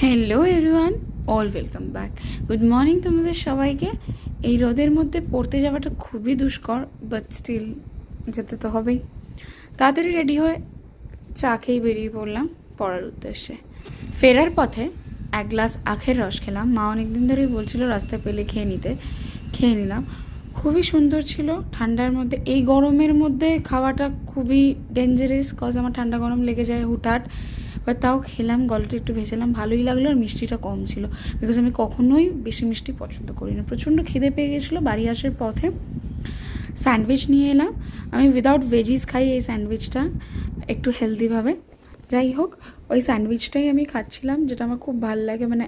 Hello everyone, all welcome back. Good morning তোমাদের সবাইকে। এই রোদের মধ্যে পড়তে যাওয়াটা খুবই দুষ্কর, বাট স্টিল যেতে তো হবেই। তাড়াতাড়ি রেডি হয়ে চা খেয়ে বেরিয়ে পড়লাম পড়ার উদ্দেশ্যে। ফেরার পথে এক গ্লাস আখের রস খেলাম। মা অনেকদিন ধরেই বলছিল রাস্তায় পেলে খেয়ে নিলাম। খুবই সুন্দর ছিল ঠান্ডার মধ্যে। এই গরমের মধ্যে খাওয়াটা খুবই ডেঞ্জারাস, কজ আমার ঠান্ডা গরম লেগে যায় হুটহাট। বাট তাও খেলাম, গলাটা একটু ভেজালাম, ভালোই লাগলো। আর মিষ্টিটা কম ছিল, বিকজ আমি কখনোই বেশি মিষ্টি পছন্দ করি না। প্রচণ্ড খিদে পেয়ে গেছিলো। বাড়ি আসার পথে স্যান্ডউইচ নিয়ে এলাম। আমি উইদাউট ভেজিস খাই এই স্যান্ডউইচটা, একটু হেলদিভাবে। যাই হোক, ওই স্যান্ডউইচটাই আমি খাচ্ছিলাম, যেটা আমার খুব ভালো লাগে, মানে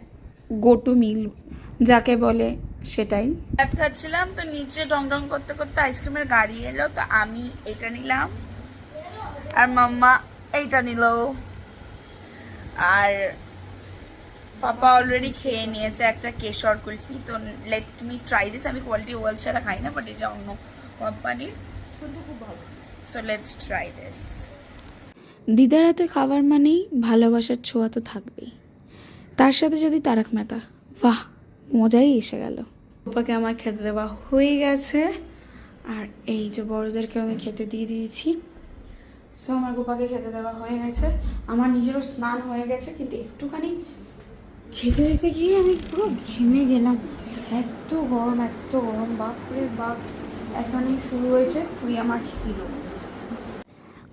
গো টু মিল যাকে বলে সেটাই। ভাত খাচ্ছিলাম তো নিচে ডং ডং করতে করতে আইসক্রিমের গাড়ি এলো, তো আমি এটা নিলাম আর মাম্মা এইটা নিল, আর পাপা অলরেডি খেয়ে নিয়েছে একটা কেশর কুলফি। তো লেট মি ট্রাই দিস। আমি কোয়ালিটি ওয়াল ছাড়া খাই না, বাট এটা অন্য কোম্পানির, কিন্তু খুব ভালো। So let's try this. দিদার হাতে খাবার মানেই ভালোবাসার ছোঁয়া তো থাকবেই, তার সাথে যদি তারক মেহতা, বাহ, মজাই এসে গেল। পাপাকে আমার খেতে দেওয়া হয়ে গেছে, আর এই যে বড়োদেরকে আমি খেতে দিয়ে দিয়েছি। সো আমার গোপাকে খেতে দেওয়া হয়ে গেছে, আমার নিজেরও স্নান হয়ে গেছে, কিন্তু একটুখানি খেতে দিতে গিয়ে আমি পুরো ঘেমে গেলাম। এত গরম, বাপরে বাপ। এখানেই শুরু হয়েছে তুই আমার হিরো।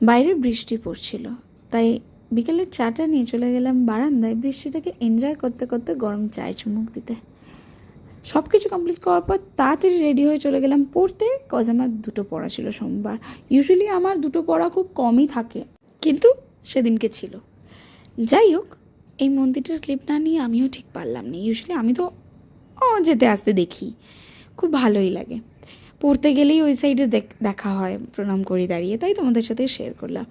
বাইরে বৃষ্টি পড়ছিল, তাই বিকেলের চাটা নিয়ে চলে গেলাম বারান্দায় বৃষ্টিটাকে এনজয় করতে করতে গরম চায় চুমুক দিতে। সব কিছু কমপ্লিট করার পর তাড়াতাড়ি রেডি হয়ে চলে গেলাম পড়তে, কজ আমার দুটো পড়া ছিল সোমবার। ইউজুয়ালি আমার দুটো পড়া খুব কমই থাকে, কিন্তু সেদিনকে ছিল। যাই হোক, এই মন্দিরটার ক্লিপ না নিয়ে আমিও ঠিক পারলাম না। ইউজুয়ালি আমি তো যেতে আসতে দেখি, খুব ভালোই লাগে। পড়তে গেলেই ওই সাইডে দেখা হয়, প্রণাম করি দাঁড়িয়ে, তাই তোমাদের সাথে শেয়ার করলাম।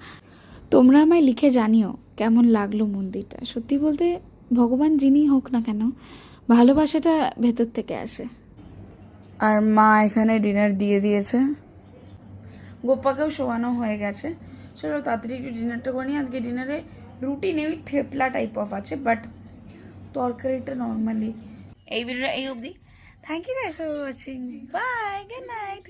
তোমরা আমায় লিখে জানিও কেমন লাগলো মন্দিরটা। সত্যি বলতে ভগবান যিনি হোক না কেন, ভালোবাসাটা ভেতর থেকে আসে। আর মা এখানে ডিনার দিয়ে দিয়েছে, গোপাকেও শোয়ানো হয়ে গেছে। চলো তাড়াতাড়ি একটু ডিনারটা করে নিই। আজকে ডিনারে রুটি নেই, থেপলা টাইপ অফ আছে, বাট তরকারিটা নর্মালি। এই ভিডিওটা এই অবধি। Thank you guys for watching. Bye, good night.